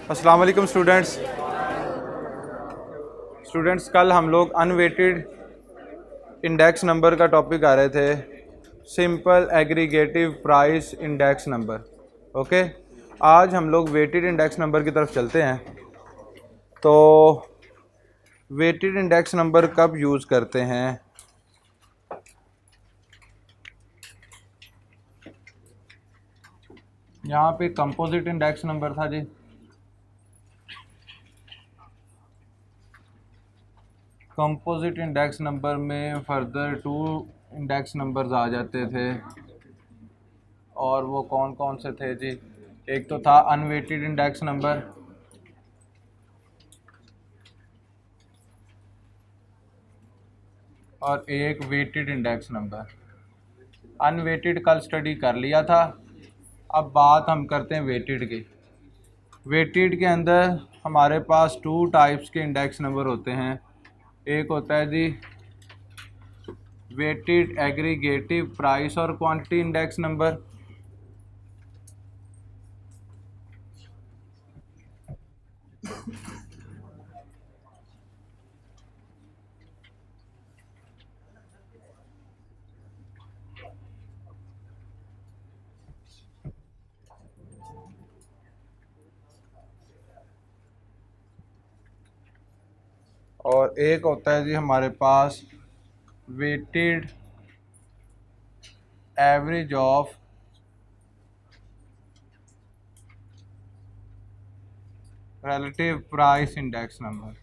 अस्सलाम वालेकुम स्टूडेंट्स कल हम लोग अनवेटेड इंडेक्स नंबर का टॉपिक आ रहे थे, simple aggregative price index number. Okay, आज हम लोग वेटेड इंडेक्स नंबर की तरफ चलते हैं। तो वेटेड इंडेक्स नंबर कब यूज़ करते हैं? यहाँ पे कंपोजिट इंडेक्स नंबर था जी, कंपोजिट इंडेक्स नंबर में फर्दर 2 इंडेक्स नंबर्स आ जाते थे, और वो कौन कौन से थे जी? एक तो था अनवेटेड इंडेक्स नंबर, और एक वेटेड इंडेक्स नंबर। अनवेटेड कल स्टडी कर लिया था, अब बात हम करते हैं वेटेड की। वेटेड के अंदर हमारे पास 2 टाइप्स के इंडेक्स नंबर होते हैं। एक होता है जी वेटेड एग्रीगेटिव प्राइस और क्वांटिटी इंडेक्स नंबर, और एक होता है जी हमारे पास weighted average of relative price index number.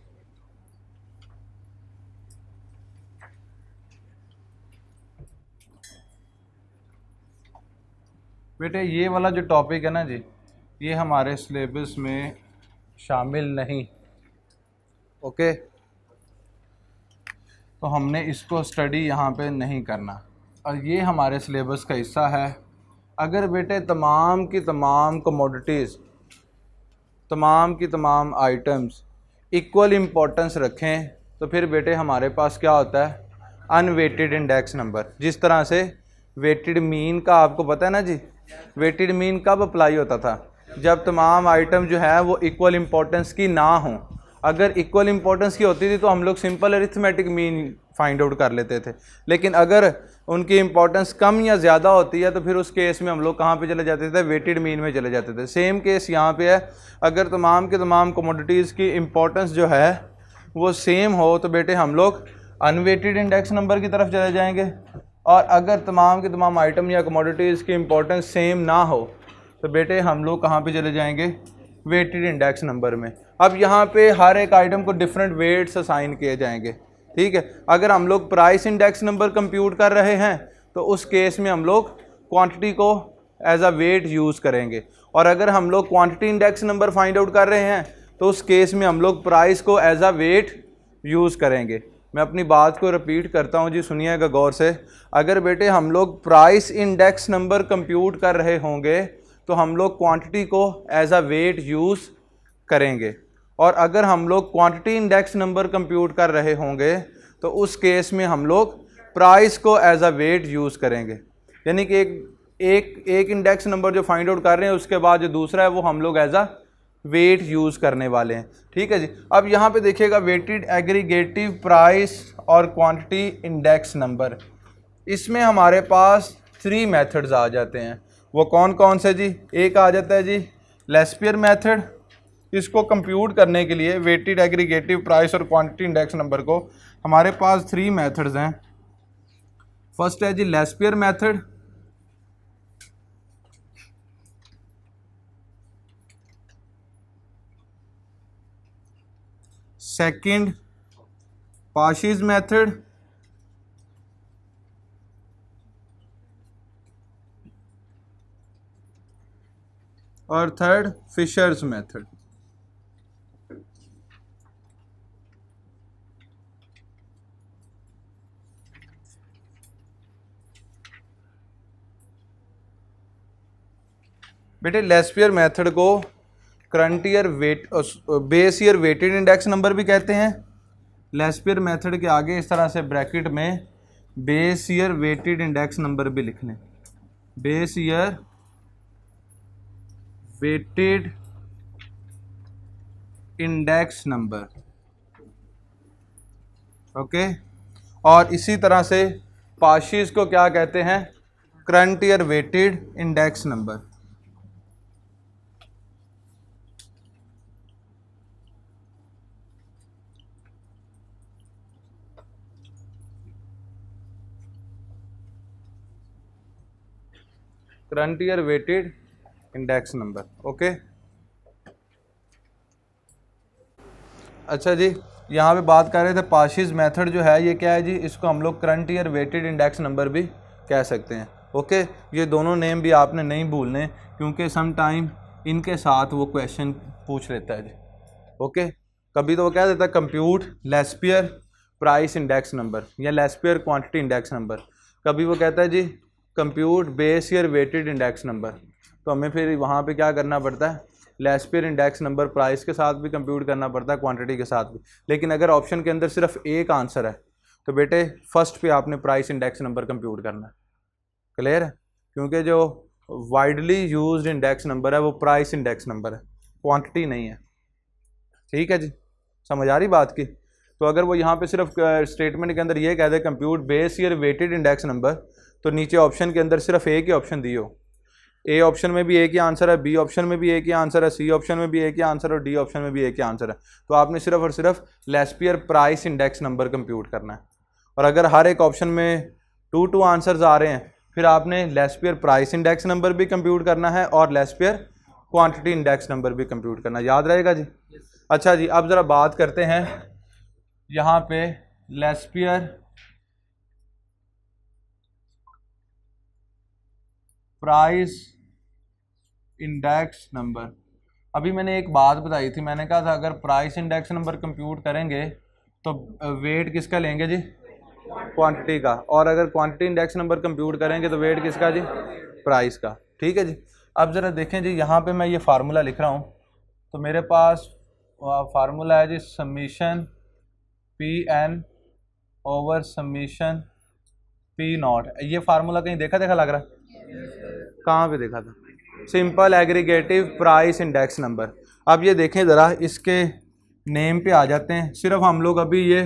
बेटे ये वाला जो टॉपिक है ना जी, ये हमारे सिलेबस में शामिल नहीं। ओके, तो हमने इसको स्टडी यहाँ पे नहीं करना, और ये हमारे सिलेबस का हिस्सा है। अगर बेटे तमाम की तमाम कमोडिटीज़, तमाम की तमाम आइटम्स इक्वल इम्पोर्टेंस रखें, तो फिर बेटे हमारे पास क्या होता है? Unweighted index number. जिस तरह से वेटेड मीन का आपको पता है ना जी, वेटेड मीन कब अप्लाई होता था? जब तमाम आइटम जो है वो इक्वल इम्पोर्टेंस की ना हो। अगर इक्वल इम्पोर्टेंस की होती थी तो हम लोग simple arithmetic mean find out कर लेते थे, लेकिन अगर उनकी इंपॉर्टेंस कम या ज़्यादा होती है तो फिर उस केस में हम लोग कहाँ पे चले जाते थे? वेटेड मीन में चले जाते थे। सेम केस यहाँ पे है। अगर तमाम के तमाम कमोडिटीज़ की इंपॉर्टेंस जो है वो सेम हो तो बेटे हम लोग अनवेटेड इंडेक्स नंबर की तरफ चले जाएंगे, और अगर तमाम के तमाम आइटम या कमोडिटीज़ की इंपॉर्टेंस सेम ना हो तो बेटे हम लोग कहाँ पे चले जाएंगे? वेटेड इंडेक्स नंबर में। अब यहाँ पे हर एक आइटम को डिफरेंट वेट्स असाइन किए जाएंगे, ठीक है। अगर हम लोग प्राइस इंडेक्स नंबर कंप्यूट कर रहे हैं तो उस केस में हम लोग क्वांटिटी को एज अ वेट यूज़ करेंगे, और अगर हम लोग quantity index number find out कर रहे हैं तो उस केस में हम लोग प्राइस को एज अ वेट यूज़ करेंगे। मैं अपनी बात को रिपीट करता हूँ जी, सुनिएगा गौर से। अगर बेटे हम लोग प्राइस इंडेक्स नंबर कंप्यूट कर रहे होंगे तो हम लोग क्वांटिटी को एज अ वेट यूज़ करेंगे, और अगर हम लोग क्वांटिटी इंडेक्स नंबर कंप्यूट कर रहे होंगे तो उस केस में हम लोग प्राइस को एज अ वेट यूज़ करेंगे। यानी कि एक इंडेक्स नंबर जो फाइंड आउट कर रहे हैं उसके बाद जो दूसरा है वो हम लोग एज अ वेट यूज़ करने वाले हैं, ठीक है जी। अब यहाँ पे देखिएगा वेटेड एग्रीगेटिव प्राइस और क्वांटिटी इंडेक्स नंबर, इसमें हमारे पास 3 मेथड्स आ जाते हैं। वो कौन कौन से जी? एक आ जाता है जी लेस्पियर मेथड। इसको कंप्यूट करने के लिए वेटेड एग्रीगेटिव प्राइस और क्वांटिटी इंडेक्स नंबर को हमारे पास 3 मेथड्स हैं। फर्स्ट है जी Laspeyres method, second Paasche's method, और थर्ड फिशर्स मेथड। बेटे लेस्पियर मेथड को current year weight base year weighted index number भी कहते हैं। लेस्पियर मेथड के आगे इस तरह से ब्रैकेट में base year weighted index number भी लिख लें। Base year weighted index number, okay. और इसी तरह से पार्शियस को क्या कहते हैं, current year weighted index number. Current year weighted index number, okay. अच्छा जी, यहाँ पे बात कर रहे थे पार्शियस मेथड जो है ये क्या है जी, इसको हम लोग current year weighted index number भी कह सकते हैं, ओके। ये दोनों नेम भी आपने नहीं भूलने, क्योंकि सम टाइम इनके साथ वो क्वेश्चन पूछ लेता है जी, ओके। कभी तो वो कह देता है compute Laspeyres price index number या लेस्पियर क्वांटिटी इंडेक्स नंबर, कभी वो कहता है जी compute base year weighted index number. तो हमें फिर वहाँ पे क्या करना पड़ता है, लेस्पियर इंडेक्स नंबर प्राइस के साथ भी कंप्यूट करना पड़ता है, क्वांटिटी के साथ भी। लेकिन अगर ऑप्शन के अंदर सिर्फ एक आंसर है तो बेटे फर्स्ट पे आपने प्राइस इंडेक्स नंबर कंप्यूट करना है, क्लियर है। क्योंकि जो वाइडली यूज्ड इंडेक्स नंबर है वो प्राइस इंडेक्स नंबर है, क्वांटिटी नहीं है, ठीक है जी। समझ आ रही बात की। तो अगर वो यहाँ पे सिर्फ स्टेटमेंट के अंदर ये कह दे compute base year weighted index number, तो नीचे ऑप्शन के अंदर सिर्फ एक ही ऑप्शन दी हो, ए ऑप्शन में भी एक ही आंसर है, बी ऑप्शन में भी एक ही आंसर है, सी ऑप्शन में भी एक ही आंसर है और डी ऑप्शन में भी एक ही आंसर है, तो आपने सिर्फ और सिर्फ Laspeyres price index number compute करना है। और अगर हर एक ऑप्शन में 2 आंसर्स आ रहे हैं, फिर आपने लेस्पियर प्राइस इंडेक्स नंबर भी कंप्यूट करना है और लेस्पियर क्वांटिटी इंडेक्स नंबर भी कंप्यूट करना, याद रहेगा जी। अच्छा जी, अब ज़रा बात करते हैं यहाँ पे लेस्पियर प्राइस इंडेक्स नंबर। अभी मैंने एक बात बताई थी, मैंने कहा था अगर प्राइस इंडेक्स नंबर कंप्यूट करेंगे तो वेट किसका लेंगे जी, क्वांटिटी का, और अगर क्वांटिटी इंडेक्स नंबर कंप्यूट करेंगे तो वेट किसका जी, प्राइस का, ठीक है जी। अब ज़रा देखें जी, यहाँ पे मैं ये फार्मूला लिख रहा हूँ, तो मेरे पास फार्मूला है जी summation P N over summation P nought. ये फार्मूला कहीं देखा लग रहा है, कहाँ पे देखा था, simple aggregative price index number. अब ये देखें ज़रा, इसके नेम पे आ जाते हैं, सिर्फ हम लोग अभी ये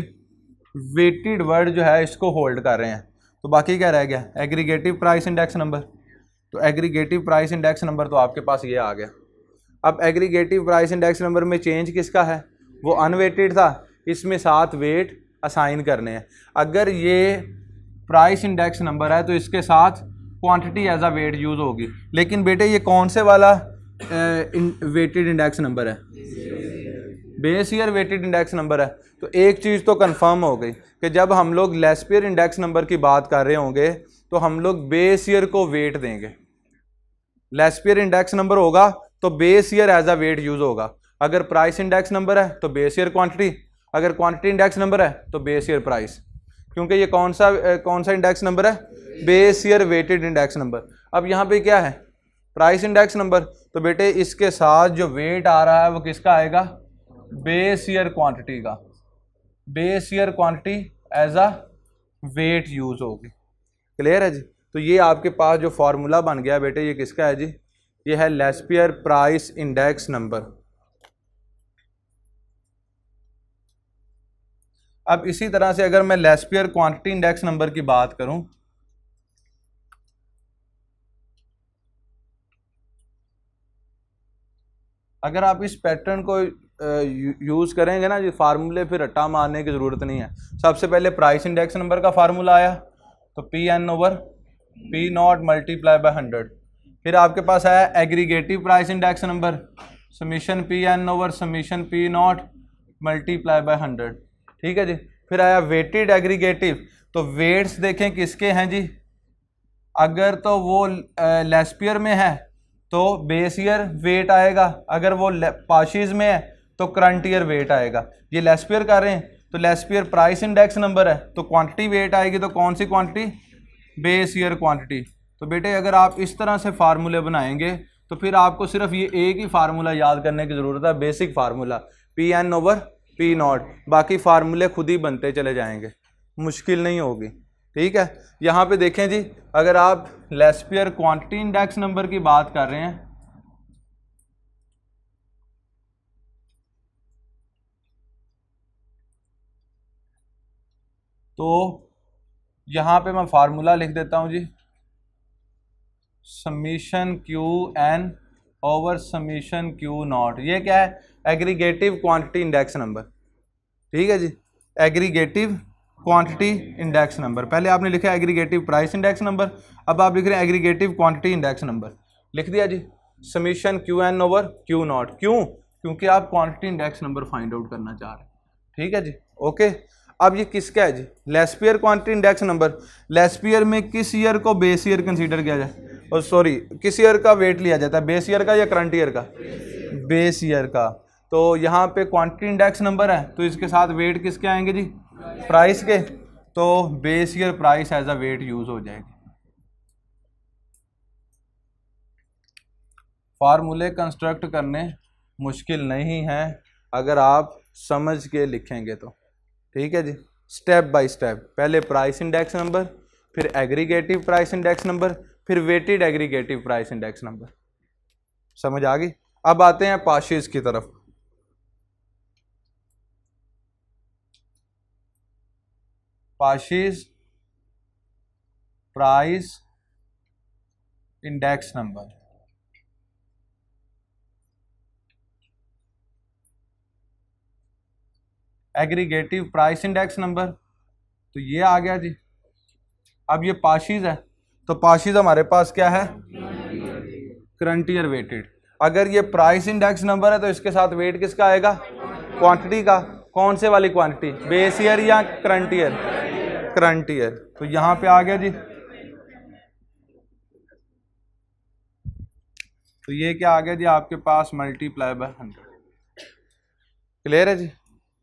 वेटेड वर्ड जो है इसको होल्ड कर रहे हैं, तो बाकी क्या रह गया, एग्रीगेटिव प्राइस इंडेक्स नंबर। तो एग्रीगेटिव प्राइस इंडेक्स नंबर तो आपके पास ये आ गया। अब एग्रीगेटिव प्राइस इंडेक्स नंबर में चेंज किसका है, वो अनवेटेड था, इसमें 7 वेट असाइन करने हैं। अगर ये प्राइस इंडेक्स नंबर है तो इसके साथ quantity as a weight use होगी। लेकिन बेटे ये कौन से वाला वेटेड इंडेक्स नंबर है, base year weighted index number है। तो एक चीज़ तो कंफर्म हो गई कि जब हम लोग लेस्पियर इंडेक्स नंबर की बात कर रहे होंगे तो हम लोग बेस ईयर को वेट देंगे। लेस्पियर इंडेक्स नंबर होगा तो base year as a weight use होगा। अगर प्राइस इंडेक्स नंबर है तो बेस ईयर क्वांटिटी, अगर क्वांटिटी इंडेक्स नंबर है तो बेस ईयर प्राइस, क्योंकि ये कौन सा इंडेक्स नंबर है, base year weighted index number. अब यहाँ पे क्या है, प्राइस इंडेक्स नंबर, तो बेटे इसके साथ जो वेट आ रहा है वो किसका आएगा, बेस ईयर क्वांटिटी का। Base year quantity as a weight use होगी, क्लियर है जी। तो ये आपके पास जो फॉर्मूला बन गया बेटे, ये किसका है जी, ये है लेस्पियर प्राइस इंडेक्स नंबर। अब इसी तरह से अगर मैं लेस्पियर क्वांटिटी इंडेक्स नंबर की बात करूं, अगर आप इस पैटर्न को यूज़ करेंगे ना, ये फार्मूले फिर रट्टा मारने की ज़रूरत नहीं है। सबसे पहले प्राइस इंडेक्स नंबर का फार्मूला आया, तो P N over P nought multiply by 100। फिर आपके पास आया aggregative price index number, summation P N over summation P nought multiply by 100, ठीक है जी। फिर आया वेटेड एग्रीगेटिव, तो वेट्स देखें किसके हैं जी, अगर तो वो लेस्पियर में है तो बेस ईयर वेट आएगा, अगर वो पार्शियस में है तो करंट ईयर वेट आएगा। ये लेस्पियर कर रहे हैं तो लेस्पियर प्राइस इंडेक्स नंबर है, तो क्वांटिटी वेट आएगी, तो कौन सी क्वांटिटी, बेस ईयर क्वांटिटी। तो बेटे अगर आप इस तरह से फार्मूले बनाएंगे तो फिर आपको सिर्फ ये एक ही फार्मूला याद करने की ज़रूरत है, basic formula P N over P nought, बाकी फार्मूले खुद ही बनते चले जाएंगे, मुश्किल नहीं होगी, ठीक है। यहाँ पे देखें जी, अगर आप लेस्पियर क्वांटिटी इंडेक्स नंबर की बात कर रहे हैं, तो यहाँ पे मैं फार्मूला लिख देता हूँ जी, summation Q N over summation Q nought. ये क्या है? Aggregative quantity index number. ठीक है जी, एग्रीगेटिव क्वांटिटी इंडेक्स नंबर। पहले आपने लिखा एग्रीगेटिव प्राइस इंडेक्स नंबर, अब आप लिख रहे हैं एग्रीगेटिव क्वांटिटी इंडेक्स नंबर। लिख दिया जी, summation Q N over Q nought. क्यों? क्योंकि आप quantity index number find out करना चाह रहे हैं। ठीक है जी, ओके। अब ये किसका है जी? Laspeyres quantity index number. Laspeyres में किस ईयर को बेस ईयर कंसीडर किया जाए, और सॉरी किस ईयर का वेट लिया जाता है, बेस ईयर का या करंट ईयर का? बेस ईयर का। तो यहाँ पे क्वांटिटी इंडेक्स नंबर है, तो इसके साथ वेट किसके आएंगे जी? प्राइस के। तो base year price as a weight use हो जाएगी। फार्मूले कंस्ट्रक्ट करने मुश्किल नहीं है अगर आप समझ के लिखेंगे तो। ठीक है जी, स्टेप बाय स्टेप। पहले प्राइस इंडेक्स नंबर, फिर एग्रीगेटिव प्राइस इंडेक्स नंबर, फिर weighted aggregative price index number. समझ आ गई? अब आते हैं पार्शियस की तरफ। Paasche's price index number. Aggregative price index number, तो ये आ गया जी। अब ये पार्शियस है, तो पार्शियस हमारे पास क्या है? Current year weighted. अगर ये प्राइस इंडेक्स नंबर है तो इसके साथ वेट किसका आएगा? क्वांटिटी का। कौन से वाली क्वांटिटी? बेस ईयर या करंट ईयर? Current year. तो यहाँ पे आ गया जी। तो ये क्या आ गया जी आपके पास? Multiply by 100। क्लियर है जी?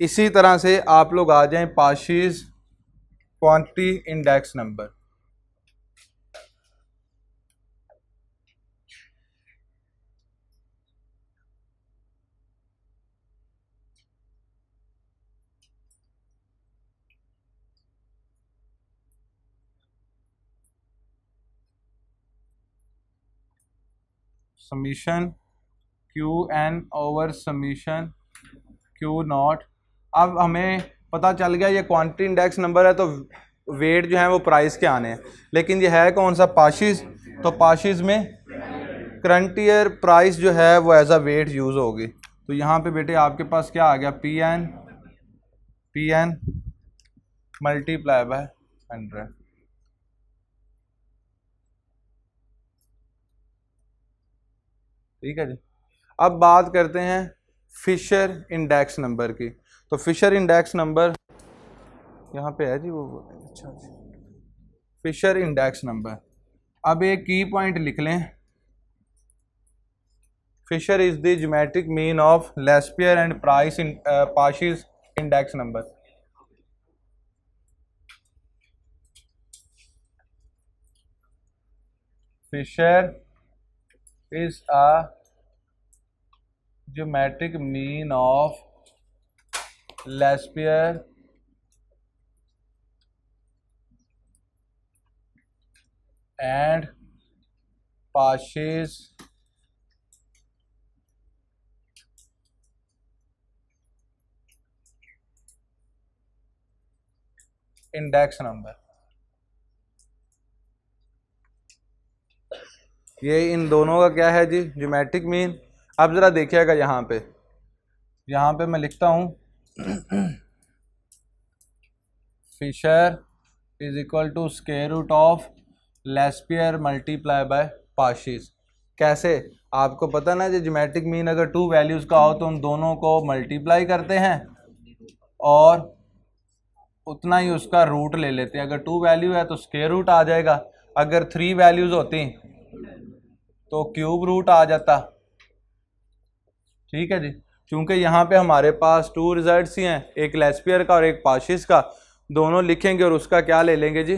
इसी तरह से आप लोग आ जाएं Paasche's quantity index number. Summation Q N over summation Q nought. अब हमें पता चल गया ये क्वांटिटी इंडेक्स नंबर है, तो वेट जो है वो प्राइस के आने हैं। लेकिन ये है कौन सा? पार्शियस। तो पार्शियस में करंट ईयर प्राइस जो है वो एज अ वेट यूज होगी। तो यहाँ पे बेटे आपके पास क्या आ गया? P N multiply by 100। ठीक है जी। अब बात करते हैं फिशर इंडेक्स नंबर की। तो फिशर इंडेक्स नंबर यहाँ पे है जी, वो अच्छा जी, फिशर इंडेक्स नंबर। अब एक की पॉइंट लिख लें, Fisher is the geometric mean of Laspeyres and price in Paasche's index number. Fisher is a geometric mean of Lespier and Parshes index number. ये इन दोनों का क्या है जी? Geometric mean. अब ज़रा देखिएगा यहाँ पे मैं लिखता हूँ Fisher is equal to square root of Laspeyres multiply by Paasche's. कैसे? आपको पता ना जी, ज्योमेट्रिक मीन अगर टू वैल्यूज़ का हो तो उन दोनों को मल्टीप्लाई करते हैं और उतना ही उसका रूट ले लेते हैं। अगर टू वैल्यू है तो स्क्वायर रूट आ जाएगा, अगर थ्री वैल्यूज़ होती तो क्यूब रूट आ जाता। ठीक है जी। क्योंकि यहाँ पे हमारे पास टू रिजल्ट्स ही हैं, एक लेस्पियर का और एक पार्शियस का, दोनों लिखेंगे और उसका क्या ले लेंगे जी?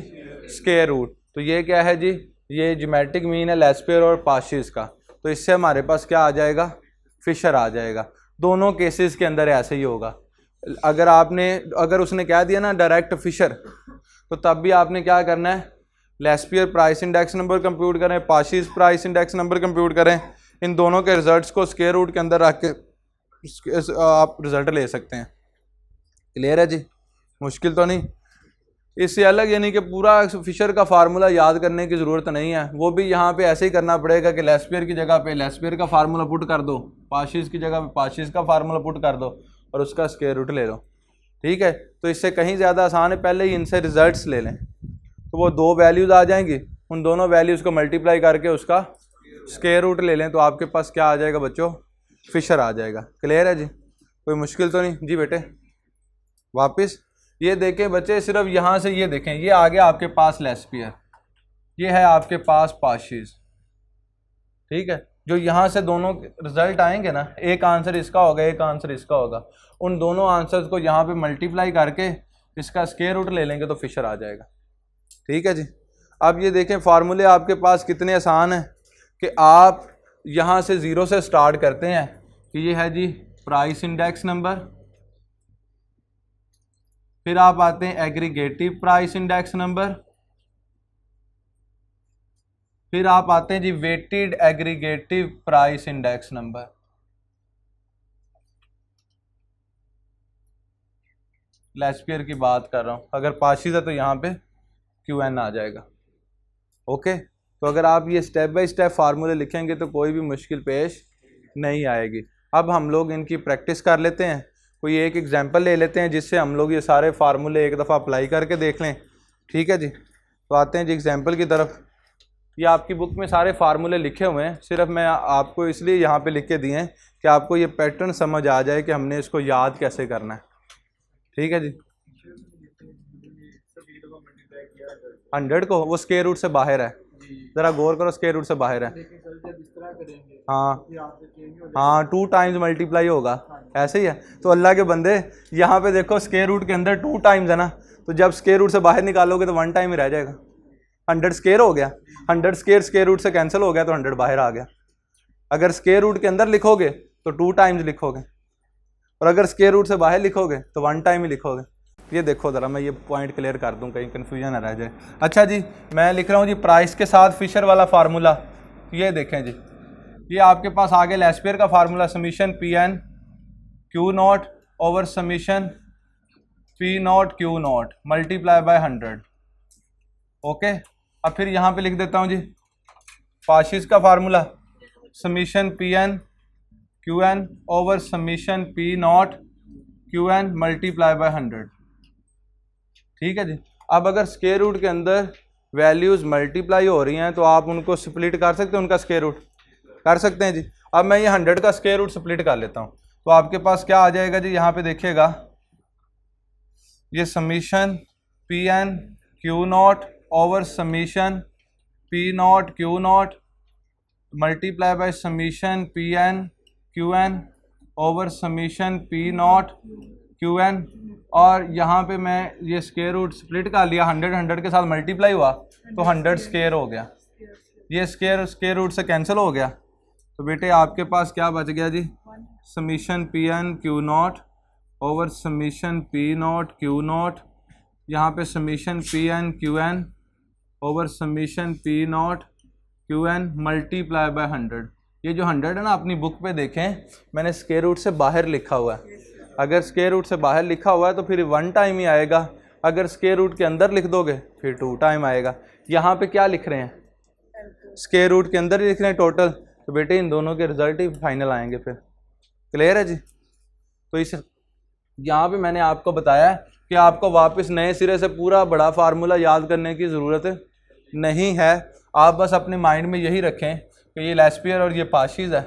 Square root. तो ये क्या है जी? ये ज्योमेट्रिक मीन है लेस्पियर और पार्शियस का। तो इससे हमारे पास क्या आ जाएगा? फिशर आ जाएगा। दोनों केसेस के अंदर ऐसे ही होगा। अगर उसने कह दिया ना डायरेक्ट फिशर, तो तब भी आपने क्या करना है? Laspeyres price index number compute करें, पार्शियस प्राइस इंडेक्स नंबर कंप्यूट करें, इन दोनों के रिजल्ट्स को स्क्वायर रूट के अंदर रख के आप रिजल्ट ले सकते हैं। क्लियर है जी? मुश्किल तो नहीं? इससे अलग यानी कि पूरा फिशर का फार्मूला याद करने की ज़रूरत नहीं है, वो भी यहाँ पे ऐसे ही करना पड़ेगा कि लेस्पियर की जगह पे लेस्पियर का फार्मूला पुट कर दो, पाशीज़ की जगह पे पाशीज़ का फार्मूला पुट कर दो और उसका स्क्वायर रूट ले लो। ठीक है, तो इससे कहीं ज़्यादा आसान है, पहले ही इनसे रिजल्ट्स ले लें। तो वो दो वैल्यूज़ आ जाएंगी, उन दोनों वैल्यूज़ को मल्टीप्लाई करके उसका स्क्वायर रूट ले लें तो आपके पास क्या आ जाएगा बच्चों, फिशर आ जाएगा। क्लियर है जी, कोई मुश्किल तो नहीं जी बेटे। वापस ये देखें बच्चे, सिर्फ यहाँ से ये देखें, ये आ गया आपके पास लेस्पियर, ये है आपके पास पाशीज़। ठीक है, जो यहाँ से दोनों रिजल्ट आएंगे ना, एक आंसर इसका होगा, एक आंसर इसका होगा, उन दोनों आंसर्स को यहाँ पे मल्टीप्लाई करके इसका स्क्वायर रूट ले लेंगे तो फिशर आ जाएगा। ठीक है जी, अब ये देखें फार्मूले आपके पास कितने आसान हैं कि आप यहाँ से ज़ीरो से स्टार्ट करते हैं कि ये है जी प्राइस इंडेक्स नंबर, फिर आप आते हैं एग्रीगेटिव प्राइस इंडेक्स नंबर, फिर आप आते हैं जी weighted aggregative price index number. Laspeyres की बात कर रहा हूँ, अगर पाशीज़ है तो यहाँ पे QN आ जाएगा। ओके, तो अगर आप ये स्टेप बाय स्टेप फार्मूले लिखेंगे तो कोई भी मुश्किल पेश नहीं आएगी। अब हम लोग इनकी प्रैक्टिस कर लेते हैं, कोई एक एग्जांपल ले लेते हैं जिससे हम लोग ये सारे फार्मूले एक दफ़ा अप्लाई करके देख लें। ठीक है जी, तो आते हैं जी एग्जांपल की तरफ। ये आपकी बुक में सारे फार्मूले लिखे हुए हैं, सिर्फ मैं आपको इसलिए यहाँ पे लिख के दिए हैं कि आपको ये पैटर्न समझ आ जाए कि हमने इसको याद कैसे करना है। ठीक है जी, 100 को वो स्क्वायर रूट से बाहर है, ज़रा गौर करो, स्क्वायर रूट से बाहर है। हाँ हाँ, 2 टाइम्स मल्टीप्लाई होगा, ऐसे ही है। तो अल्लाह के बंदे यहाँ पे देखो स्क्वायर रूट के अंदर 2 टाइम्स है ना, तो जब स्क्वायर रूट से बाहर निकालोगे तो 1 टाइम ही रह जाएगा। 100 स्क्वायर हो गया, 100 स्क्वायर रूट से कैंसिल हो गया तो 100 बाहर आ गया। अगर स्क्वायर रूट के अंदर लिखोगे तो 2 टाइम्स लिखोगे, और अगर स्क्वायर रूट से बाहर लिखोगे तो 1 टाइम ही लिखोगे। ये देखो ज़रा, मैं ये पॉइंट क्लियर कर दूं कहीं कन्फ्यूजन ना रह जाए। अच्छा जी, मैं लिख रहा हूँ जी प्राइस के साथ फिशर वाला फार्मूला। ये देखें जी, ये आपके पास आगे लेस्पियर का formula summation PN Q0 over summation P0 Q0 multiply by 100। Okay, अब फिर यहाँ पे लिख देता हूँ जी पाशीज़ का formula summation PN QN over summation P0 QN multiply by 100। ठीक है जी, अब अगर स्क्वायर रूट के अंदर वैल्यूज़ मल्टीप्लाई हो रही हैं तो आप उनको स्प्लिट कर सकते हैं, उनका स्क्वायर रूट कर सकते हैं जी। अब मैं ये 100 का स्क्वायर रूट स्प्लिट कर लेता हूँ तो आपके पास क्या आ जाएगा जी, यहाँ पे देखिएगा ये summation PN Q0 over summation P0 Q0 multiply by summation PN QN over summation P0 QN, और यहाँ पे मैं ये स्क्वायर रूट स्प्लिट कर लिया, 100 के साथ मल्टीप्लाई हुआ तो 100 स्क्वायर हो गया, ये स्क्वायर रूट से कैंसिल हो गया। तो बेटे आपके पास क्या बच गया जी, summation PN Q0 over summation P0 Q0, यहाँ पे summation PN QN over summation P0 QN multiply by 100। ये जो 100 है ना, अपनी बुक पे देखें मैंने स्क्वायर रूट से बाहर लिखा हुआ है, अगर स्क्वायर रूट से बाहर लिखा हुआ है तो फिर 1 टाइम ही आएगा, अगर स्क्वायर रूट के अंदर लिख दोगे फिर 2 टाइम आएगा। यहाँ पे क्या लिख रहे हैं, स्क्वायर रूट के अंदर ही लिख रहे हैं टोटल, तो बेटे इन दोनों के रिजल्ट ही फाइनल आएंगे फिर। क्लियर है जी, तो इस यहाँ पे मैंने आपको बताया कि आपको वापस नए सिरे से पूरा बड़ा फार्मूला याद करने की ज़रूरत नहीं है, आप बस अपने माइंड में यही रखें कि ये लेस्पियर और ये पाशीज़ है,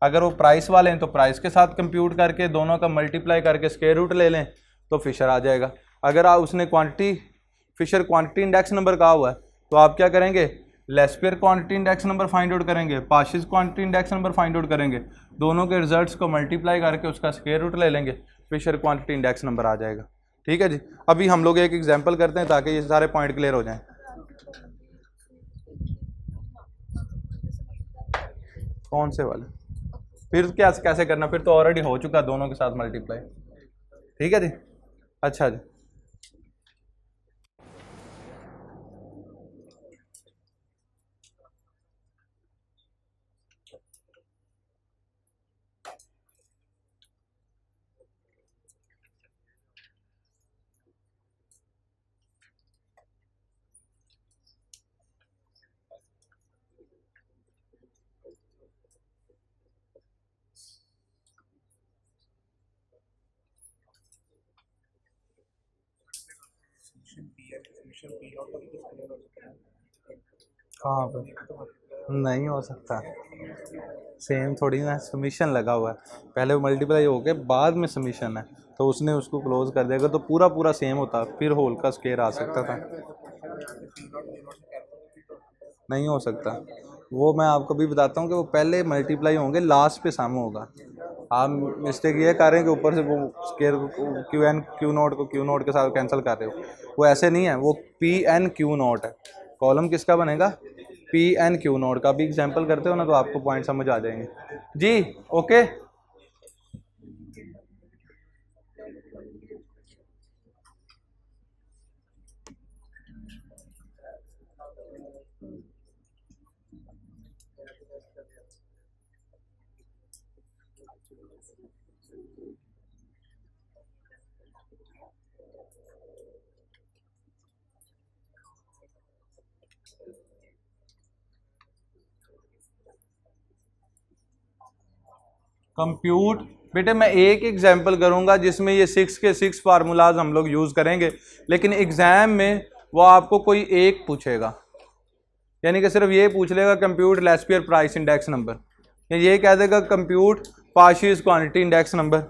अगर वो प्राइस वाले हैं तो प्राइस के साथ कंप्यूट करके दोनों का मल्टीप्लाई करके स्क्वायर रूट ले लें तो फिशर आ जाएगा। अगर आप उसने quantity Fisher quantity index number कहा हुआ है तो आप क्या करेंगे, Laspeyres quantity index number find out करेंगे, Paasche's quantity index number find out करेंगे, दोनों के रिजल्ट्स को मल्टीप्लाई करके उसका स्क्वायर रूट ले लेंगे, फिशर क्वांटिटी इंडेक्स नंबर आ जाएगा। ठीक है जी, अभी हम लोग एक एग्जाम्पल करते हैं ताकि ये सारे पॉइंट क्लियर हो जाएं। कौन से वाले, फिर क्या कैसे करना, फिर तो ऑलरेडी हो चुका दोनों के साथ मल्टीप्लाई। ठीक है जी, अच्छा जी, कहाँ पे? नहीं हो सकता, सेम थोड़ी ना, समीशन लगा हुआ है, पहले वो मल्टीप्लाई हो के बाद में समीशन है, तो उसने उसको क्लोज कर देगा तो पूरा पूरा सेम होता, फिर होल का स्क्वायर आ सकता था। नहीं हो सकता, वो मैं आपको भी बताता हूँ कि वो पहले मल्टीप्लाई होंगे, लास्ट पे सम होगा। आप मिस्टेक ये कर रहे हैं कि ऊपर से वो स्क्वायर क्यू नोट के साथ कैंसिल कर रहे हो, वो ऐसे नहीं है, वो पी एन क्यू नोट है। कॉलम किसका बनेगा? पी एन क्यू नोट का। भी एग्जाम्पल करते हो ना तो आपको पॉइंट समझ आ जाएंगे जी। Okay, compute. बेटे मैं एक एग्जाम्पल करूंगा जिसमें ये 6 के 6 फार्मूलाज हम लोग यूज़ करेंगे, लेकिन एग्ज़ाम में वो आपको कोई एक पूछेगा, यानी कि सिर्फ ये पूछ लेगा compute Laspeyres price index number, या ये कह देगा कंप्यूट पार्शियस क्वांटिटी इंडेक्स नंबर।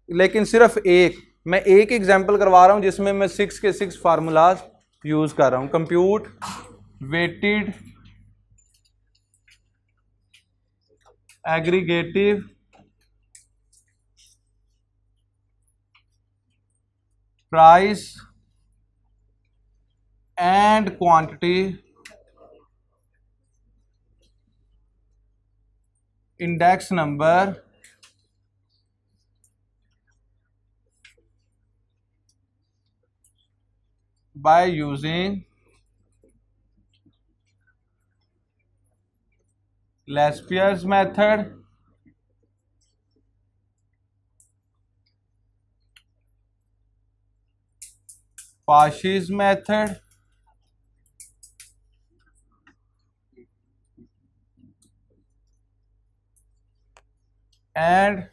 लेकिन सिर्फ एक, मैं एक एग्जाम्पल करवा रहा हूँ जिसमें मैं 6 के 6 फार्मूलाज यूज़ कर रहा हूँ। Compute weighted aggregative price and quantity index number by using Lespier's method, Paaschi's method, and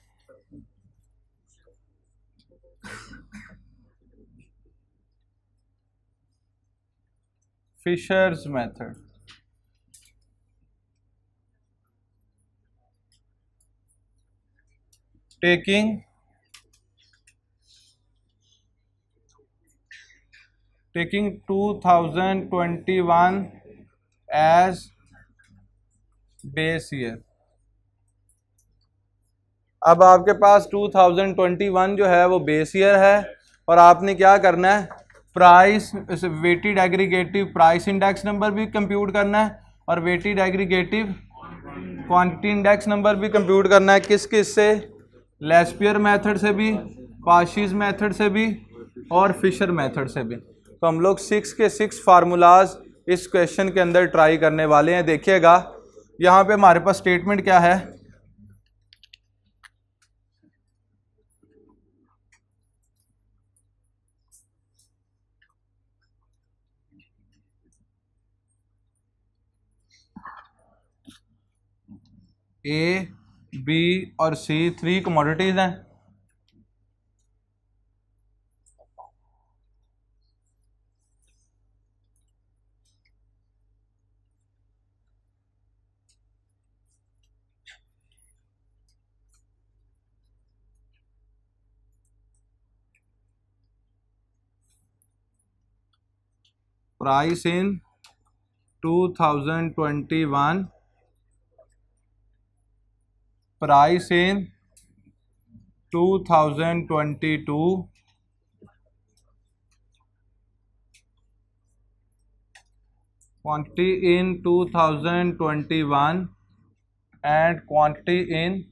Fisher's method. Taking 2021 as base year। अब आपके पास 2021 जो है वो बेस ईयर है, और आपने क्या करना है, price weighted aggregative price index number भी कंप्यूट करना है, और weighted aggregative quantity index number भी कंप्यूट करना है। किस किस से? लेस्पियर मेथड से भी, पाशीज मेथड से भी, और फिशर मेथड से भी। तो हम लोग 6 के 6 फार्मूलाज इस क्वेश्चन के अंदर ट्राई करने वाले हैं। देखिएगा यहाँ पे हमारे पास स्टेटमेंट क्या है, ए बी और सी 3 कमोडिटीज हैं। Price in 2021, price in 2022, quantity in 2021 and quantity in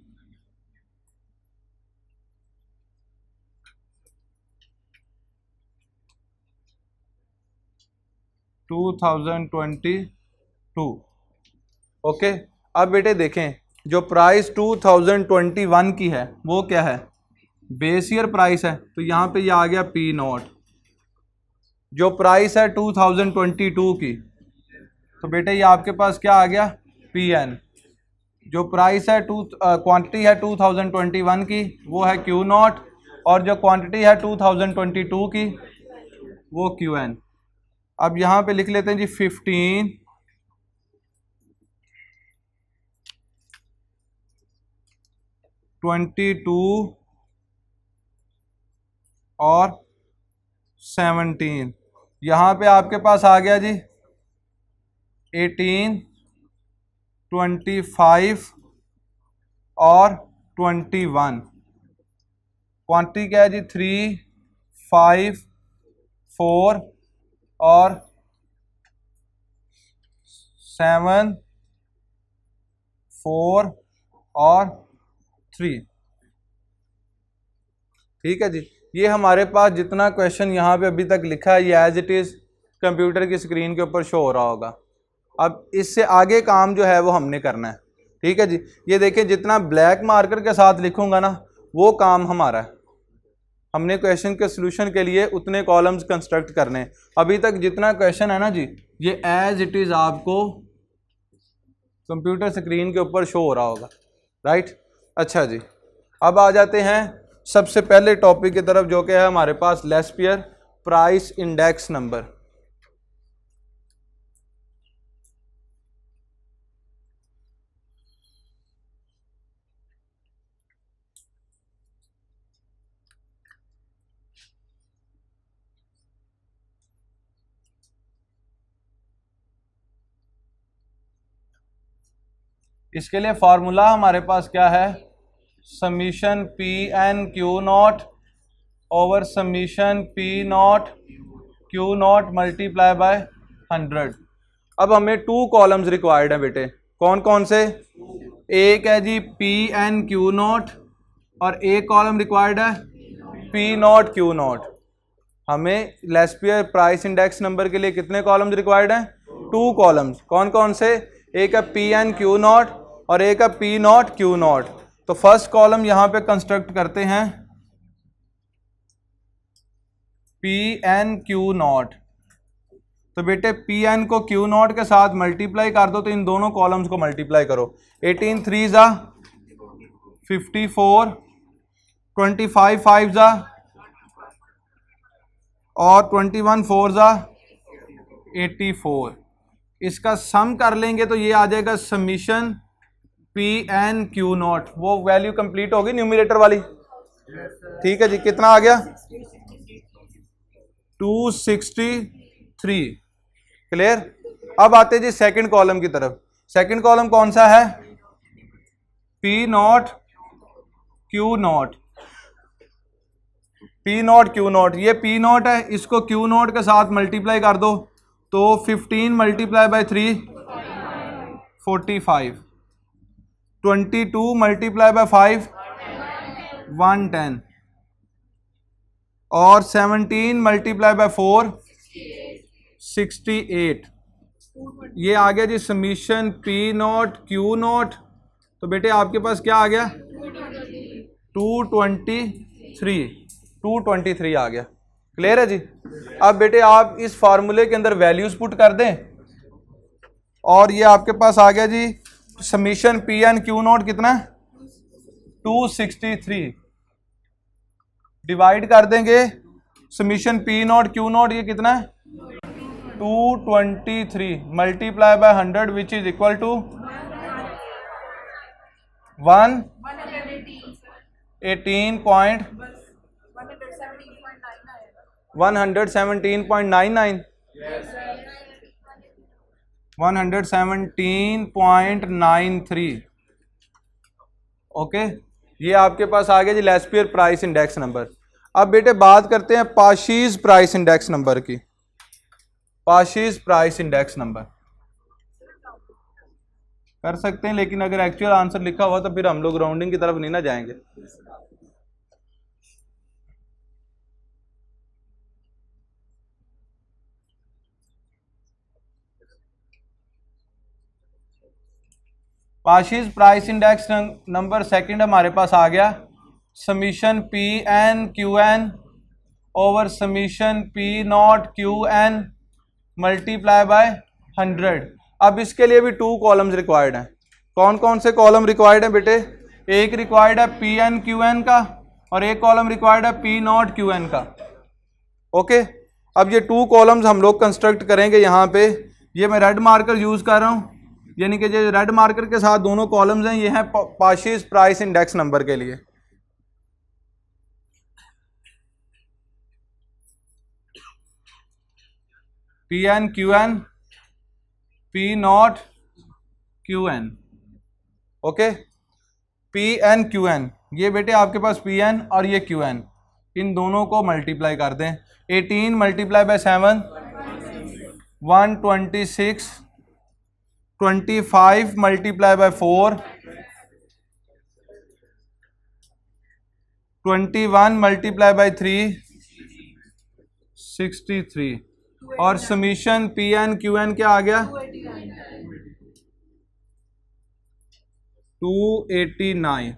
2022। Okay, अब बेटे देखें जो प्राइस 2021 की है वो क्या है, बेस ईयर प्राइस है, तो यहाँ पे ये आ गया पी नॉट। जो प्राइस है 2022 की, तो बेटे ये आपके पास क्या आ गया, पी एन। जो प्राइस है क्वांटिटी है 2021 की वो है क्यू नॉट, और जो क्वांटिटी है 2022 की वो क्यू एन। अब यहाँ पे लिख लेते हैं जी 15, 22 और 17। यहाँ पे आपके पास आ गया जी 18, 25 और 21। क्वांटिटी क्या है जी 3, 5, 4 और 7, 4 और 3। ठीक है जी, ये हमारे पास जितना क्वेश्चन यहाँ पे अभी तक लिखा है ये एज इट इज़ कंप्यूटर की स्क्रीन के ऊपर शो हो रहा होगा। अब इससे आगे काम जो है वो हमने करना है। ठीक है जी, ये देखिए जितना ब्लैक मार्कर के साथ लिखूंगा ना वो काम हमारा है। हमने क्वेश्चन के सोल्यूशन के लिए उतने कॉलम्स कंस्ट्रक्ट करने हैं। अभी तक जितना क्वेश्चन है ना जी ये एज इट इज़ आपको कंप्यूटर स्क्रीन के ऊपर शो हो रहा होगा, राइट। अच्छा जी, अब आ जाते हैं सबसे पहले टॉपिक की तरफ जो कि है हमारे पास लेस्पियर प्राइस इंडेक्स नंबर। इसके लिए फार्मूला हमारे पास क्या है, summation P N Q nought over summation P nought Q nought multiply by 100। अब हमें 2 कॉलम्स रिक्वायर्ड हैं बेटे, कौन कौन से, एक है जी पी एन क्यू नॉट और एक कॉलम रिक्वायर्ड है पी नॉट क्यू नॉट। हमें लेस्पियर प्राइस इंडेक्स नंबर के लिए कितने कॉलम्स रिक्वायर्ड हैं, 2 कॉलम्स। कौन कौन से, एक है पी एन क्यू नॉट और एक है पी नॉट क्यू नॉट। तो फर्स्ट कॉलम यहां पे कंस्ट्रक्ट करते हैं पी एन क्यू नॉट। तो बेटे पी एन को क्यू नॉट के साथ मल्टीप्लाई कर दो तो इन दोनों कॉलम्स को मल्टीप्लाई करो। 18 3 जा 54, 25 5 जा और 21 4 जा 84। इसका सम कर लेंगे तो ये आ जाएगा summation P N Q nought. वो वैल्यू कंप्लीट होगी न्यूमरेटर वाली। ठीक है जी, कितना आ गया 263। क्लियर। अब आते जी सेकंड कॉलम की तरफ। सेकंड कॉलम कौन सा है, P nought Q nought. P nought Q nought, ये पी नॉट है, इसको क्यू नॉट के साथ मल्टीप्लाई कर दो तो 15 मल्टीप्लाई बाय 3 45, 22 मल्टीप्लाई बाय 5 110 और 17 मल्टीप्लाई बाय 4 68। ये आ गया जी summation P nought Q nought. तो बेटे आपके पास क्या आ गया 223 आ गया। क्लियर है जी। अब बेटे आप इस फार्मूले के अंदर वैल्यूज पुट कर दें और ये आपके पास आ गया जी summation P N Q nought कितना 263। डिवाइड कर देंगे summation P nought Q nought, ये कितना है 223 multiply by 100 which is equal to 117.93। Okay, ये आपके पास आ गया जी लेस्पियर प्राइस इंडेक्स नंबर। अब बेटे बात करते हैं पाशीज प्राइस इंडेक्स नंबर की। पाशीज प्राइस इंडेक्स नंबर कर सकते हैं, लेकिन अगर एक्चुअल आंसर लिखा हुआ तो फिर हम लोग राउंडिंग की तरफ नहीं ना जाएंगे। Paasche's price index number second हमारे पास आ गया summation P N Q N over summation P nought Q N multiply by 100। अब इसके लिए भी 2 कॉलम्स रिक्वायर्ड हैं। कौन कौन से कॉलम रिक्वायर्ड हैं बेटे, एक रिक्वायर्ड है पी एन क्यू एन का और एक कॉलम रिक्वायर्ड है पी नॉट क्यू एन का। ओके, अब ये 2 कॉलम्स हम लोग कंस्ट्रक्ट करेंगे यहाँ पे। ये मैं रेड मार्कर यूज़ कर रहा हूँ, यानी कि जो रेड मार्कर के साथ दोनों कॉलम्स हैं ये हैं पाशीज प्राइस इंडेक्स नंबर के लिए। P N Q N, P nought Q N, okay. P N Q N, ये बेटे आपके पास पी एन और ये क्यू एन, इन दोनों को मल्टीप्लाई कर दें। 18 multiply by 7 126, 25 multiply by 4 21 multiply by 3 63, और summation P N Q N क्या आ गया 289।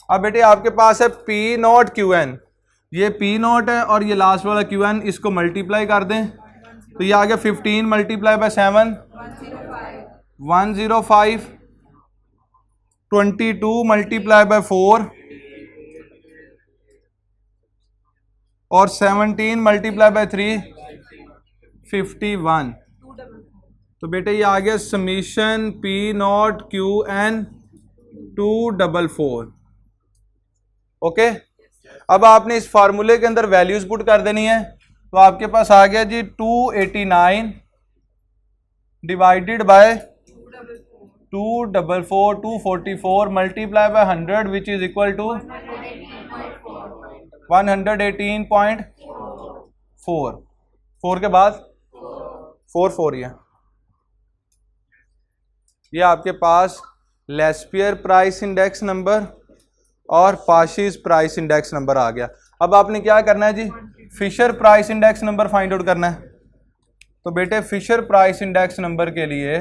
अब बेटे आपके पास है पी नॉट क्यू एन, ये पी नॉट है और ये लास्ट वाला क्यू एन, इसको मल्टीप्लाई कर दें तो ये आ गया 15 मल्टीप्लाई बाय 7 105, 22 मल्टीप्लाई बाय 4 और 17 मल्टीप्लाई बाय 3 51। तो बेटे ये आ गया summation P nought Q N 244, okay. अब आपने इस फार्मूले के अंदर वैल्यूज पुट कर देनी है, तो आपके पास आ गया जी 289 divided by 244 244 multiply by 100 which is equal to 118.4, 4 के बाद 44 ये आपके पास लेस्पियर प्राइस इंडेक्स नंबर और पाशीज प्राइस इंडेक्स नंबर आ गया। अब आपने क्या करना है जी, Fisher price index number find out करना है। तो बेटे फिशर प्राइस इंडेक्स नंबर के लिए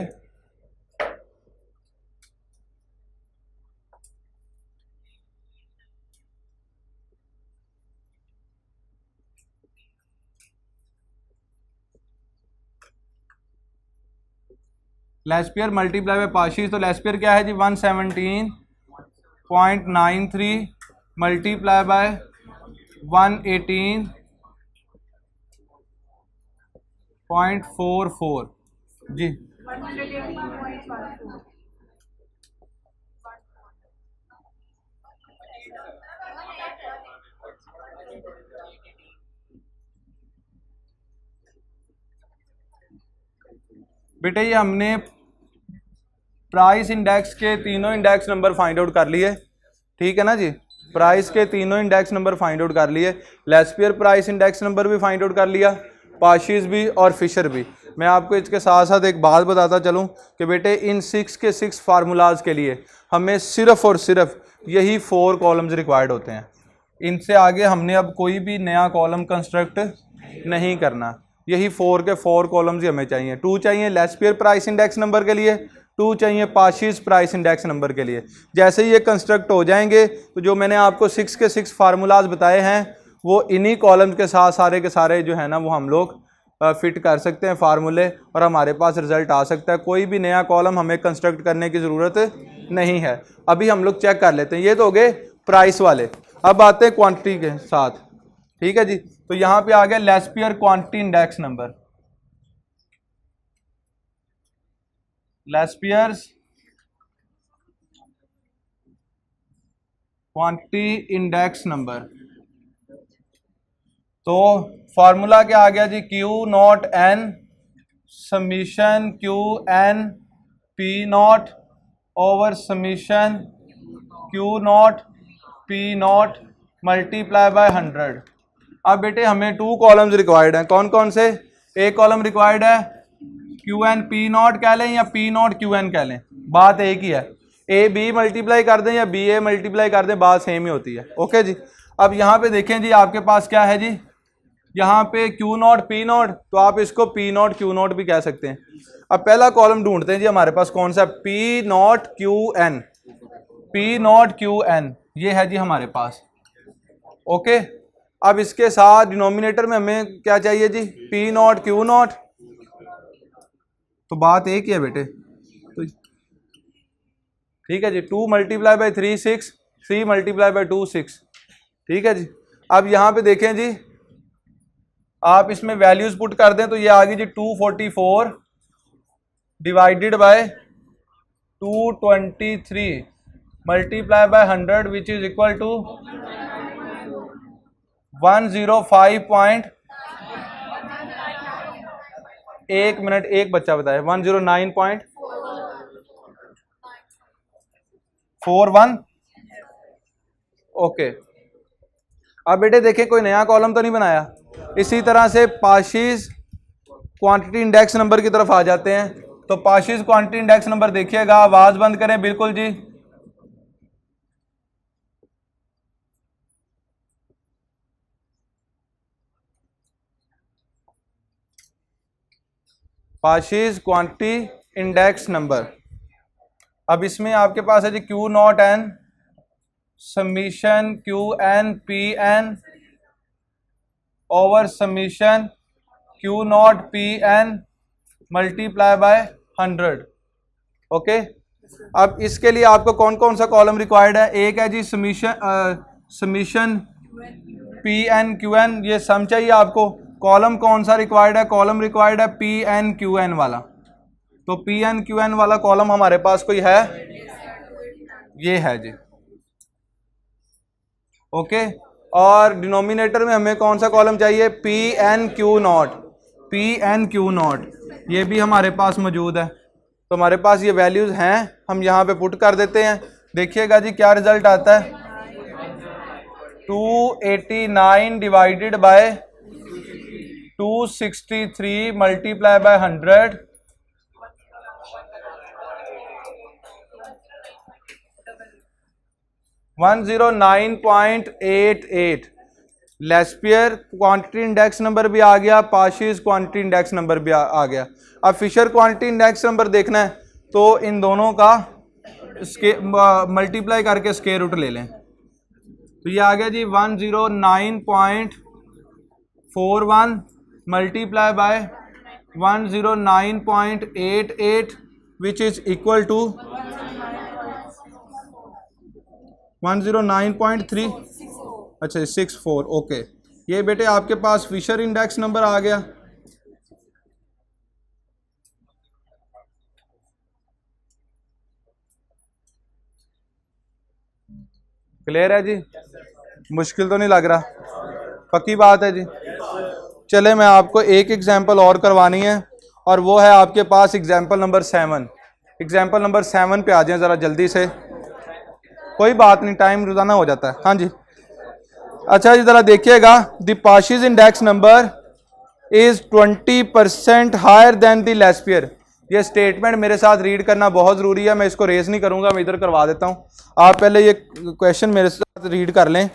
लेस्पियर मल्टीप्लाई बाय पाशीज, तो लेस्पियर क्या है जी 117.93 मल्टीप्लाई बाय 118.44 जी। बेटे ये हमने प्राइस इंडेक्स के तीनों इंडेक्स नंबर फाइंड आउट कर लिए, ठीक है ना जी। प्राइस के तीनों इंडेक्स नंबर फाइंड आउट कर लिए, लेस्पियर प्राइस इंडेक्स नंबर भी फाइंड आउट कर लिया, पाशीज भी और फिशर भी। मैं आपको इसके साथ साथ एक बात बताता चलूं कि बेटे इन 6 के 6 फार्मूलाज के लिए हमें सिर्फ और सिर्फ यही 4 कॉलम्स रिक्वायर्ड होते हैं। इनसे आगे हमने अब कोई भी नया कॉलम कंस्ट्रक्ट नहीं करना, यही 4 के 4 कॉलम्स ही हमें चाहिए। 2 चाहिए लेस्पियर प्राइस इंडेक्स नंबर के लिए, 2 चाहिए पाशीज प्राइस इंडेक्स नंबर के लिए। जैसे ही ये कंस्ट्रक्ट हो जाएंगे तो जो मैंने आपको 6 के 6 फार्मूलाज बताए हैं वो इन्हीं कॉलम्स के साथ सारे के सारे जो है ना वो हम लोग फिट कर सकते हैं फार्मूले, और हमारे पास रिजल्ट आ सकता है। कोई भी नया कॉलम हमें कंस्ट्रक्ट करने की ज़रूरत नहीं है। अभी हम लोग चेक कर लेते हैं, ये तो हो गए प्राइस वाले। अब आते हैं क्वांटिटी के साथ, ठीक है जी। तो यहाँ पे आ गया Laspeyres quantity index number, Laspeyres quantity index number. तो फार्मूला क्या आ गया जी, Q nought N summation Q N P nought over summation Q nought P nought multiply by 100। अब बेटे हमें 2 कॉलम्स रिक्वायर्ड हैं, कौन कौन से। एक कॉलम रिक्वायर्ड है क्यू एन पी नॉट कह लें या पी नॉट क्यू एन कह लें, बात एक ही है। ए बी मल्टीप्लाई कर दें या बी ए मल्टीप्लाई कर दें, बात सेम ही होती है, ओके जी। अब यहाँ पे देखें जी, आपके पास क्या है जी, यहाँ पे क्यू नॉट पी नॉट, तो आप इसको पी नॉट क्यू नॉट भी कह सकते हैं। अब पहला कॉलम ढूंढते हैं जी, हमारे पास कौन सा, P nought Q N, P nought Q N ये है जी हमारे पास, ओके। अब इसके साथ डिनोमिनेटर में हमें क्या चाहिए जी, पी नॉट क्यू नॉट, तो बात एक ही है बेटे। तो ठीक है जी, 2 मल्टीप्लाई बाई 3 6, 3 मल्टीप्लाई बाई 2 6, ठीक है जी। अब यहाँ पे देखें जी, आप इसमें वैल्यूज पुट कर दें तो ये आ गई जी 244 divided by 223 multiply by 100 which is equal to 105 एक मिनट, एक बच्चा बताए 109.41। ओके, अब बेटे देखें कोई नया कॉलम तो नहीं बनाया। इसी तरह से पाशीज क्वांटिटी इंडेक्स नंबर की तरफ आ जाते हैं। तो पाशीज क्वांटिटी इंडेक्स नंबर देखिएगा, आवाज बंद करें बिल्कुल जी। पाशीज क्वांटिटी इंडेक्स नंबर, अब इसमें आपके पास है जी Q nought N summation Q N P N over summation Q nought P N multiply by 100। Okay, अब इसके लिए आपको कौन कौन सा कॉलम रिक्वायर्ड है? एक है जी summation P N Q N, ये सम चाहिए आपको। कॉलम कौन सा रिक्वायर्ड है? कॉलम रिक्वायर्ड है पी एन क्यू एन वाला। तो पी एन क्यू एन वाला कॉलम हमारे पास कोई है? ये है जी। ओके, और डिनोमिनेटर में हमें कौन सा कॉलम चाहिए? P N Q nought, P N Q nought, ये भी हमारे पास मौजूद है। तो हमारे पास ये वैल्यूज हैं, हम यहाँ पे पुट कर देते हैं। देखिएगा जी क्या रिजल्ट आता है। 289 divided by 263 multiply by 100 109.88। Laspeyres quantity index number भी आ गया, पाशीज क्वांटिटी इंडेक्स नंबर भी आ गया। अब फिशर क्वांटिटी इंडेक्स नंबर देखना है तो इन दोनों का मल्टीप्लाई करके स्क्वायर रूट ले लें। तो ये आ गया जी 109.41 multiply by 109.88 which is equal to 109.3, अच्छा 64। ओके, ये बेटे आपके पास फिशर इंडेक्स नंबर आ गया। क्लियर है जी? मुश्किल तो नहीं लग रहा? पक्की बात है जी। चले मैं आपको एक एग्जांपल और करवानी है, और वो है आपके पास एग्जांपल नंबर 7। एग्जांपल नंबर 7 पे आ जाएं ज़रा जल्दी से। कोई बात नहीं, टाइम रोजाना हो जाता है। हाँ जी, अच्छा जी ज़रा देखिएगा। The Paasche's index number is 20% higher than the Laspeyres. ये स्टेटमेंट मेरे साथ रीड करना बहुत ज़रूरी है। मैं इसको रेज नहीं करूँगा, मैं इधर करवा देता हूँ। आप पहले ये क्वेश्चन मेरे साथ रीड कर लें।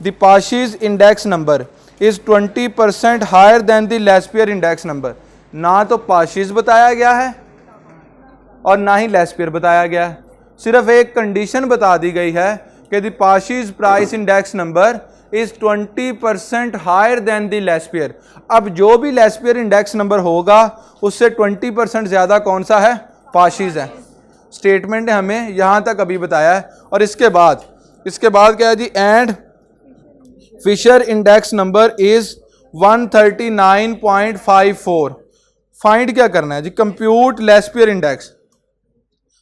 The Paasche's index number is 20% higher than the Laspeyres index number. ना तो पाशीज बताया गया है और ना ही लेस्पियर बताया गया है, सिर्फ एक कंडीशन बता दी गई है कि the Paasche's price index number is 20% higher than the Laspeyres. अब जो भी लेस्पियर इंडेक्स नंबर होगा उससे 20% ज्यादा कौन सा है? पाशीज है। स्टेटमेंट ने हमें यहां तक अभी बताया है। और इसके बाद क्या है जी? And Fisher index number is 139.54। Find क्या करना है जी? Compute Laspeyres index.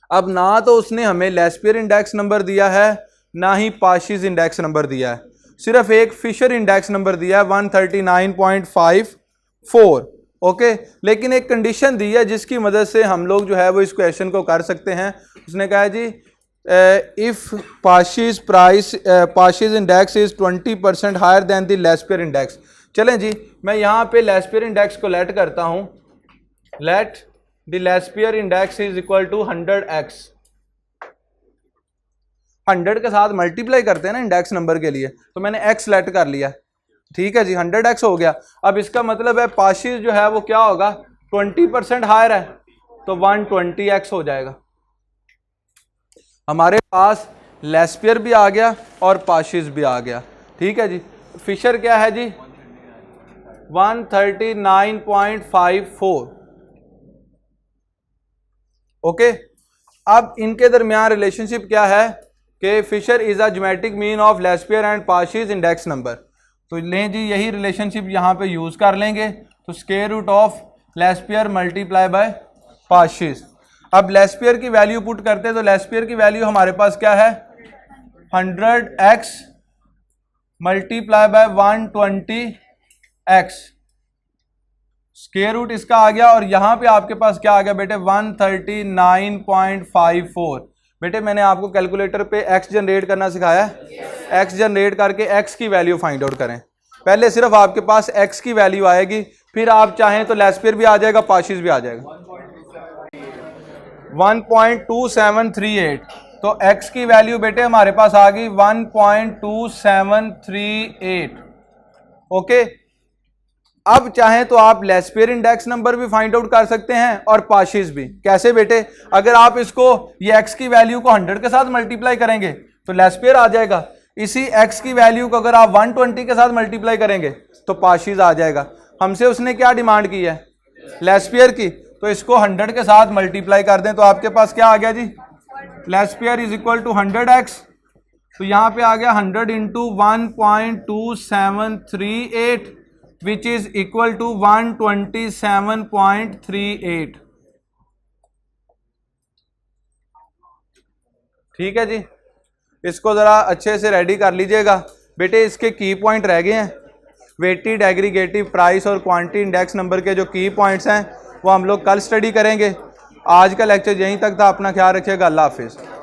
अब ना तो उसने हमें लेस्पियर इंडेक्स नंबर दिया है, ना ही पाशीज इंडेक्स नंबर दिया है, सिर्फ एक फिशर इंडेक्स नंबर दिया है 139.54। ओके, लेकिन एक कंडीशन दी है जिसकी मदद से हम लोग जो है वो इस क्वेश्चन को कर सकते हैं। उसने कहा जी if Paasche's index is 20% higher than the Laspeyres index. चलें जी, मैं यहाँ पे लेस्पियर इंडेक्स को लेट करता हूँ। Let the Laspeyres index is equal to 100x। 100 के साथ मल्टीप्लाई करते हैं ना इंडेक्स नंबर के लिए, तो मैंने x लेट कर लिया। ठीक है जी, 100x हो गया। अब इसका मतलब है पाशीज जो है वो क्या होगा? 20% हायर है, तो 120x हो जाएगा। हमारे पास लेस्पियर भी आ गया और पाशीज भी आ गया। ठीक है जी, फिशर क्या है जी? 139.54। ओके, अब इनके दरमियान रिलेशनशिप क्या है कि Fisher is a geometric mean of Laspeyres and Paasche's index number. तो लें जी, यही रिलेशनशिप यहाँ पे यूज़ कर लेंगे। तो square root of Laspeyres multiply by Paasche's. अब लेस्पियर की वैल्यू पुट करते हैं, तो लेस्पियर की वैल्यू हमारे पास क्या है, 100x multiply by 120x, square root इसका आ गया। और यहाँ पे आपके पास क्या आ गया बेटे, 139.54। बेटे मैंने आपको कैलकुलेटर पे x जनरेट करना सिखाया है, x जनरेट करके x की वैल्यू फाइंड आउट करें। पहले सिर्फ आपके पास x की वैल्यू आएगी, फिर आप चाहें तो लेस्पियर भी आ जाएगा, पार्शियस भी आ जाएगा। 1.2738, तो x की वैल्यू बेटे हमारे पास आ गई 1.2738। ओके, अब चाहें तो आप लेस्पियर इंडेक्स नंबर भी फाइंड आउट कर सकते हैं और पार्शियस भी। कैसे बेटे, अगर आप इसको ये x की वैल्यू को 100 के साथ मल्टीप्लाई करेंगे तो लेस्पियर आ जाएगा, इसी x की वैल्यू को अगर आप 120 के साथ मल्टीप्लाई करेंगे तो पार्शियस आ जाएगा। हमसे उसने क्या डिमांड की है, लेस्पियर की, तो इसको 100 के साथ मल्टीप्लाई कर दें तो आपके पास क्या आ गया जी, Laspeyres is equal to 100x। तो यहां पे आ गया 100 into 1.2738 which is equal to 127.38। ठीक है जी, इसको जरा अच्छे से रेडी कर लीजिएगा बेटे। इसके की पॉइंट रह गए हैं, वेटेड एग्रीगेटिव प्राइस और क्वांटिटी इंडेक्स नंबर के जो की पॉइंट्स हैं वो हम लोग कल स्टडी करेंगे। आज का लेक्चर यहीं तक था, अपना ख्याल रखिएगा, अल्लाह हाफिज़।